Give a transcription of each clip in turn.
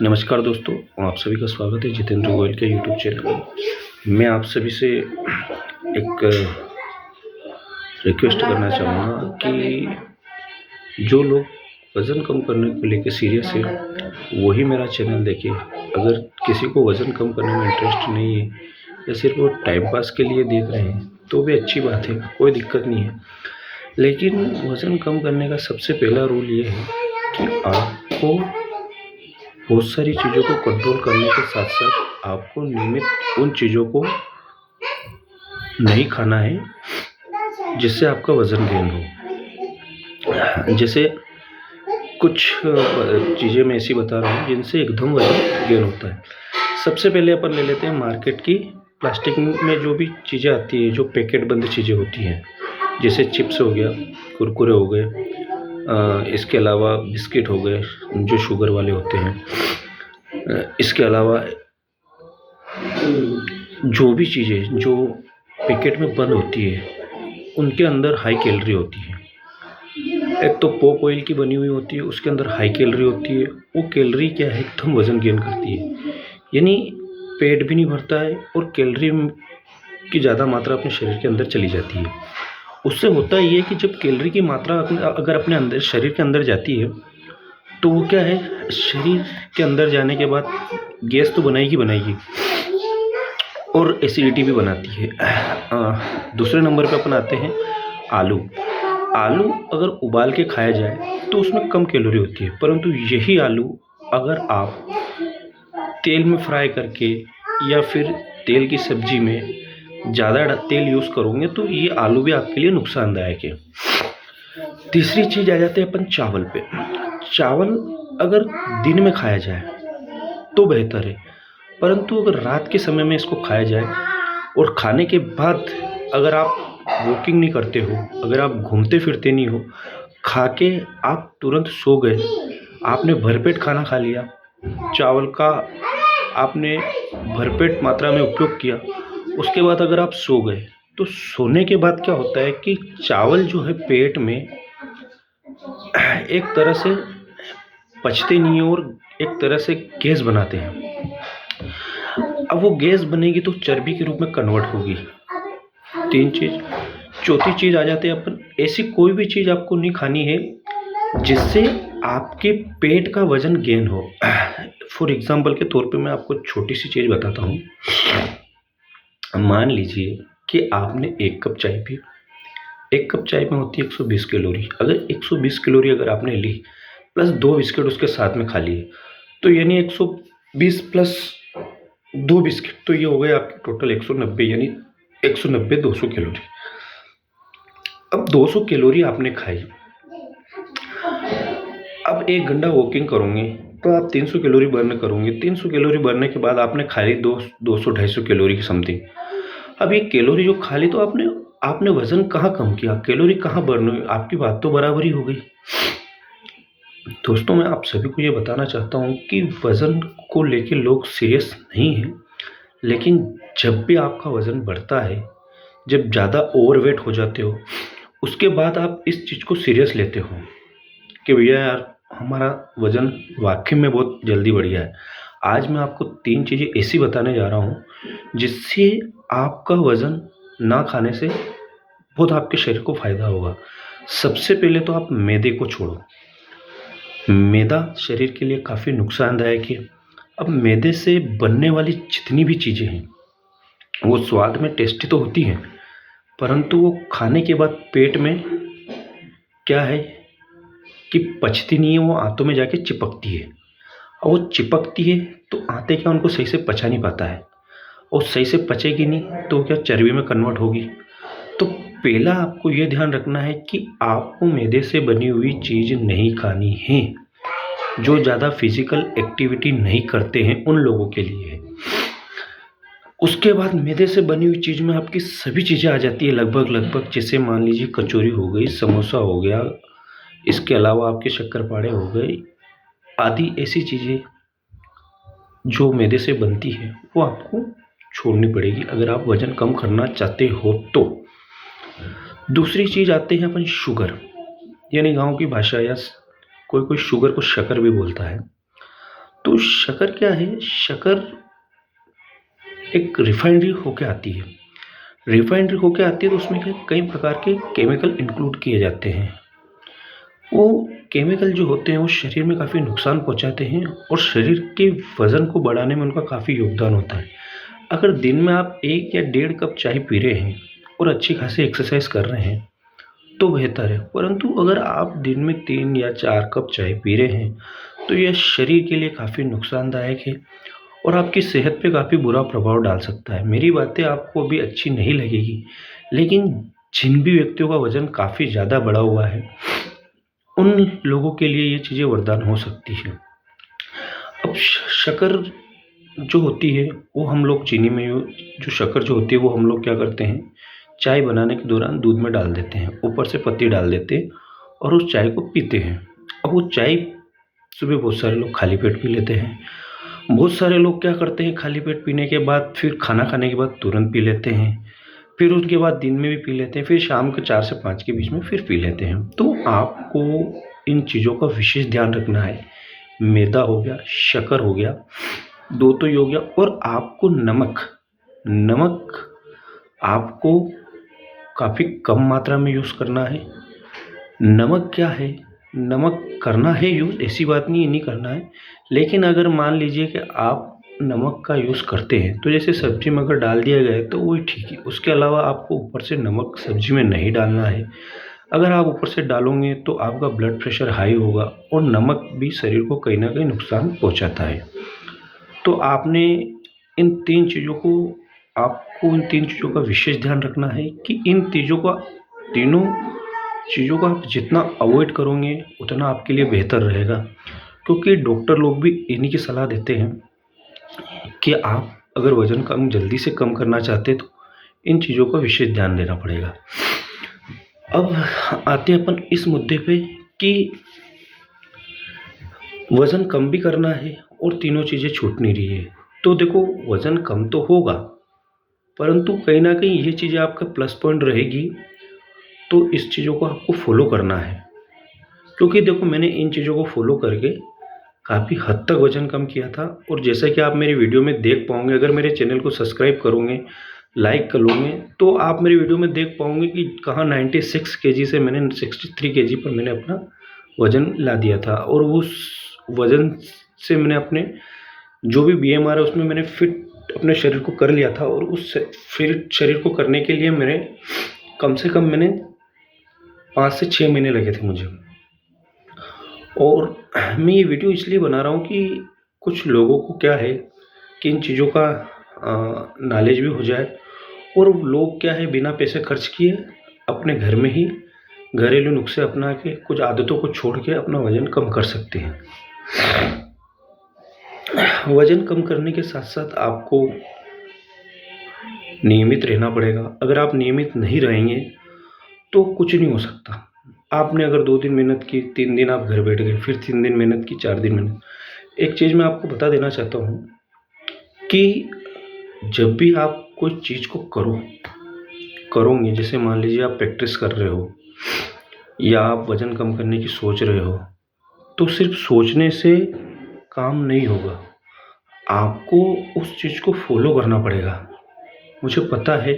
नमस्कार दोस्तों, आप सभी का स्वागत है जितेंद्र गोयल के यूट्यूब चैनल में। मैं आप सभी से एक रिक्वेस्ट करना चाहूँगा कि जो लोग वज़न कम करने को लेकर सीरियस है वही मेरा चैनल देखें। अगर किसी को वज़न कम करने में इंटरेस्ट नहीं है या सिर्फ वो टाइम पास के लिए देख रहे हैं तो भी अच्छी बात है, कोई दिक्कत नहीं है। लेकिन वज़न कम करने का सबसे पहला रूल ये है कि आपको बहुत सारी चीज़ों को कंट्रोल करने के साथ साथ आपको नियमित उन चीज़ों को नहीं खाना है जिससे आपका वज़न गेन हो। जैसे कुछ चीज़ें मैं ऐसी बता रहा हूँ जिनसे एकदम वज़न गेन होता है। सबसे पहले अपन ले लेते हैं मार्केट की प्लास्टिक में जो भी चीज़ें आती है, जो पैकेट बंद चीज़ें होती हैं, जैसे चिप्स हो गया, कुरकुरे हो गए, इसके अलावा बिस्किट हो गए जो शुगर वाले होते हैं। इसके अलावा जो भी चीज़ें जो पैकेट में बंद होती है उनके अंदर हाई कैलोरी होती है। एक तो पॉप ऑयल की बनी हुई होती है, उसके अंदर हाई कैलोरी होती है। वो कैलोरी क्या है, एकदम वज़न गेन करती है, यानी पेट भी नहीं भरता है और कैलोरी की ज़्यादा मात्रा अपने शरीर के अंदर चली जाती है। उससे होता ये कि जब कैलोरी की मात्रा अगर अपने अंदर शरीर के अंदर जाती है तो वो क्या है, शरीर के अंदर जाने के बाद गैस तो बनाएगी और एसिडिटी भी बनाती है। दूसरे नंबर पे अपन आते हैं आलू। आलू अगर उबाल के खाया जाए तो उसमें कम कैलोरी होती है, परंतु यही आलू अगर आप तेल में फ्राई करके या फिर तेल की सब्जी में ज़्यादा तेल यूज़ करोगे तो ये आलू भी आपके लिए नुकसानदायक है। तीसरी चीज़ आ जाते हैं अपन चावल पे। चावल अगर दिन में खाया जाए तो बेहतर है, परंतु अगर रात के समय में इसको खाया जाए और खाने के बाद अगर आप वॉकिंग नहीं करते हो, अगर आप घूमते फिरते नहीं हो, खा के आप तुरंत सो गए, आपने भरपेट खाना खा लिया, चावल का आपने भरपेट मात्रा में उपयोग किया, उसके बाद अगर आप सो गए तो सोने के बाद क्या होता है कि चावल जो है पेट में एक तरह से पचते नहीं है और एक तरह से गैस बनाते हैं। अब वो गैस बनेगी तो चर्बी के रूप में कन्वर्ट होगी। तीन चीज़। चौथी चीज़ आ जाते हैं अपन, ऐसी कोई भी चीज़ आपको नहीं खानी है जिससे आपके पेट का वज़न गेन हो। फॉर एग्जांपल के तौर पे मैं आपको छोटी सी चीज़ बताता हूँ। मान लीजिए कि आपने एक कप चाय पी। एक कप चाय में होती है 120 कैलोरी। अगर 120 कैलोरी अगर आपने ली प्लस 2 बिस्किट उसके साथ में खा लिए तो यानी 120 प्लस 2 बिस्किट तो ये हो गए आपके टोटल 190, यानी 190 200 कैलोरी। अब 200 कैलोरी आपने खाई, अब 1 घंटा वॉकिंग करोगे तो आप 300 कैलोरी बर्न करोगे। 300 कैलोरी बर्न के बाद आपने खाई 200-250 कैलोरी की समथिंग। अब ये कैलोरी जो खा ली तो आपने वज़न कहाँ कम किया, कैलोरी कहाँ बर्न हुई, आपकी बात तो बराबर ही हो गई। दोस्तों, मैं आप सभी को ये बताना चाहता हूँ कि वज़न को लेके लोग सीरियस नहीं हैं, लेकिन जब भी आपका वज़न बढ़ता है, जब ज़्यादा ओवरवेट हो जाते हो, उसके बाद आप इस चीज़ को सीरियस लेते हो कि भैया यार हमारा वज़न वाकई में बहुत जल्दी बढ़ गया है। आज मैं आपको 3 चीज़ें ऐसी बताने जा रहा हूँ जिससे आपका वज़न ना खाने से बहुत आपके शरीर को फ़ायदा होगा। सबसे पहले तो आप मैदे को छोड़ो। मैदा शरीर के लिए काफ़ी नुकसानदायक है। अब मैदे से बनने वाली जितनी भी चीज़ें हैं वो स्वाद में टेस्टी तो होती हैं, परंतु वो खाने के बाद पेट में क्या है कि पचती नहीं है, वो आंतों में जाके चिपकती है। और वो चिपकती है तो आंतें क्या उनको सही से पचा नहीं पाता है, और सही से पचेगी नहीं तो क्या चर्बी में कन्वर्ट होगी। तो पहला आपको ये ध्यान रखना है कि आपको मैदे से बनी हुई चीज़ नहीं खानी है। जो ज़्यादा फिजिकल एक्टिविटी नहीं करते हैं उन लोगों के लिए है। उसके बाद मैदे से बनी हुई चीज़ में आपकी सभी चीज़ें आ जाती है लगभग, जैसे मान लीजिए कचौरी हो गई, समोसा हो गया, इसके अलावा आपके शक्करपारे हो गए, आदि ऐसी चीज़ें जो मैदे से बनती है वो आपको छोड़नी पड़ेगी अगर आप वज़न कम करना चाहते हो तो। दूसरी चीज़ आते हैं अपन शुगर, यानी गांव की भाषा या कोई कोई शुगर को शक्कर भी बोलता है। तो शक्कर क्या है, शक्कर एक रिफाइनरी होके आती है। रिफाइनरी होके आती है तो उसमें क्या कई प्रकार के केमिकल इंक्लूड किए जाते हैं। वो केमिकल जो होते हैं वो शरीर में काफ़ी नुकसान पहुंचाते हैं और शरीर के वज़न को बढ़ाने में उनका काफ़ी योगदान होता है। अगर दिन में आप 1 या डेढ़ कप चाय पी रहे हैं और अच्छी खासी एक्सरसाइज कर रहे हैं तो बेहतर है, परंतु अगर आप दिन में 3 या 4 कप चाय पी रहे हैं तो यह शरीर के लिए काफ़ी नुकसानदायक है और आपकी सेहत पे काफ़ी बुरा प्रभाव डाल सकता है। मेरी बातें आपको अभी अच्छी नहीं लगेगी, लेकिन जिन भी व्यक्तियों का वज़न काफ़ी ज़्यादा बढ़ा हुआ है, उन लोगों के लिए ये चीज़ें वरदान हो सकती हैं। अब शक्कर जो होती है वो हम लोग चीनी में जो शक्कर जो होती है वो हम लोग क्या करते हैं, चाय बनाने के दौरान दूध में डाल देते हैं, ऊपर से पत्ती डाल देते हैं और उस चाय को पीते हैं। अब वो चाय सुबह बहुत सारे लोग खाली पेट पी लेते हैं। बहुत सारे लोग क्या करते हैं, खाली पेट पीने के बाद फिर खाना खाने के बाद तुरंत पी लेते हैं, फिर उसके बाद दिन में भी पी लेते हैं, फिर शाम के 4 से 5 के बीच में फिर पी लेते हैं। तो आपको इन चीज़ों का विशेष ध्यान रखना है। मैदा हो गया, शक्कर हो गया, 2 तो ये हो गया, और आपको नमक नमक आपको काफ़ी कम मात्रा में यूज़ करना है। नमक क्या है, नमक करना है यूज़, ऐसी बात नहीं है नहीं करना है, लेकिन अगर मान लीजिए कि आप नमक का यूज़ करते हैं तो जैसे सब्ज़ी में अगर डाल दिया गया है तो वही ठीक है। उसके अलावा आपको ऊपर से नमक सब्ज़ी में नहीं डालना है। अगर आप ऊपर से डालोगे तो आपका ब्लड प्रेशर हाई होगा और नमक भी शरीर को कहीं ना कहीं नुकसान पहुंचाता है। तो आपने इन 3 चीज़ों को आपको इन 3 चीज़ों का विशेष ध्यान रखना है कि इन तीनों चीज़ों को आप जितना अवॉइड करोगे उतना आपके लिए बेहतर रहेगा, क्योंकि डॉक्टर लोग भी इन्हीं की सलाह देते हैं कि आप अगर वज़न जल्दी से कम करना चाहते तो इन चीज़ों का विशेष ध्यान देना पड़ेगा। अब आते हैं अपन इस मुद्दे पे कि वज़न कम भी करना है और तीनों चीज़ें छूट नहीं रही है। तो देखो, वज़न कम तो होगा, परंतु कहीं ना कहीं ये चीज़ें आपका प्लस पॉइंट रहेगी। तो इस चीज़ों को आपको फॉलो करना है, क्योंकि देखो मैंने इन चीज़ों को फॉलो करके काफ़ी हद तक वज़न कम किया था। और जैसा कि आप मेरी वीडियो में देख पाओगे, अगर मेरे चैनल को सब्सक्राइब करोगे, लाइक कर लोगे, तो आप मेरी वीडियो में देख पाओगे कि कहाँ 96 केजी से मैंने 63 केजी पर मैंने अपना वज़न ला दिया था। और उस वज़न से मैंने अपने जो भी BMR है उसमें मैंने फिट अपने शरीर को कर लिया था। और उस फिट शरीर को करने के लिए मेरे कम से कम मैंने 5 से 6 महीने लगे थे मुझे। और मैं ये वीडियो इसलिए बना रहा हूँ कि कुछ लोगों को क्या है कि इन चीज़ों का नॉलेज भी हो जाए और लोग क्या है बिना पैसे खर्च किए अपने घर में ही घरेलू नुस्खे अपना के कुछ आदतों को छोड़ के अपना वज़न कम कर सकते हैं। वज़न कम करने के साथ साथ आपको नियमित रहना पड़ेगा। अगर आप नियमित नहीं रहेंगे तो कुछ नहीं हो सकता। आपने अगर 2 दिन मेहनत की, 3 दिन आप घर बैठ गए, फिर 3 दिन मेहनत की, 4 दिन मेहनत। एक चीज़ मैं आपको बता देना चाहता हूँ कि जब भी आप कोई चीज़ को करोगे, जैसे मान लीजिए आप प्रैक्टिस कर रहे हो या आप वज़न कम करने की सोच रहे हो, तो सिर्फ सोचने से काम नहीं होगा, आपको उस चीज़ को फॉलो करना पड़ेगा। मुझे पता है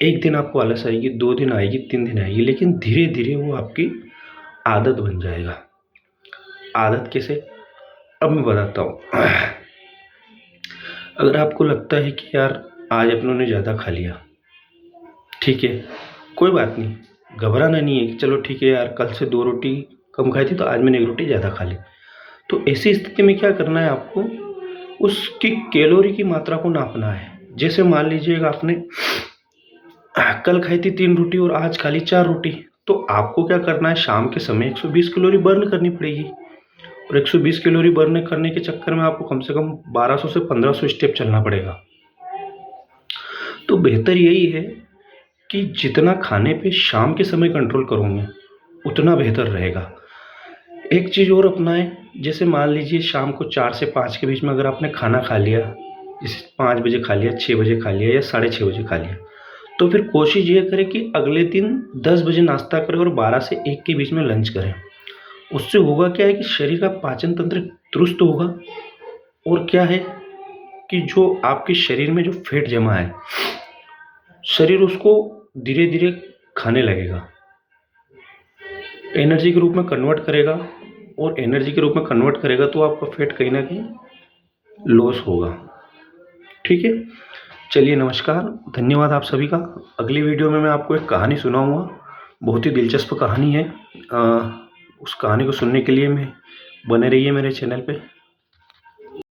एक दिन आपको आलस आएगी, 2 दिन आएगी, 3 दिन आएगी, लेकिन धीरे धीरे वो आपकी आदत बन जाएगा। आदत कैसे, अब मैं बताता हूँ। अगर आपको लगता है कि यार आज अपनों ने ज़्यादा खा लिया, ठीक है, कोई बात नहीं, घबराना नहीं है कि चलो ठीक है यार, कल से 2 रोटी कम खाई थी तो आज मैंने 1 रोटी ज़्यादा खा ली। तो ऐसी स्थिति में क्या करना है, आपको उसकी कैलोरी की मात्रा को नापना है। जैसे मान लीजिएगा आपने कल खाई थी 3 रोटी और आज खा ली 4 रोटी, तो आपको क्या करना है, शाम के समय 120 कैलोरी बर्न करनी पड़ेगी। और 120 कैलोरी बर्न करने के चक्कर में आपको कम से कम 1200 से 1500 स्टेप चलना पड़ेगा। तो बेहतर यही है कि जितना खाने पे शाम के समय कंट्रोल करोगे उतना बेहतर रहेगा। एक चीज़ और अपनाएं, जैसे मान लीजिए शाम को 4 से 5 के बीच में अगर आपने खाना खा लिया, जैसे 5 बजे खा लिया, 6 बजे खा लिया या 6:30 बजे खा लिया, तो फिर कोशिश ये करें कि अगले दिन 10 बजे नाश्ता करें और 12 से 1 के बीच में लंच करें। उससे होगा क्या है कि शरीर का पाचन तंत्र दुरुस्त होगा, और क्या है कि जो आपके शरीर में जो फैट जमा है, शरीर उसको धीरे धीरे खाने लगेगा, एनर्जी के रूप में कन्वर्ट करेगा, और एनर्जी के रूप में कन्वर्ट करेगा तो आपका फैट कहीं ना कहीं लॉस होगा। ठीक है, चलिए नमस्कार, धन्यवाद आप सभी का। अगली वीडियो में मैं आपको एक कहानी सुनाऊंगा, बहुत ही दिलचस्प कहानी है। उस कहानी को सुनने के लिए बने रहिए मेरे चैनल पे।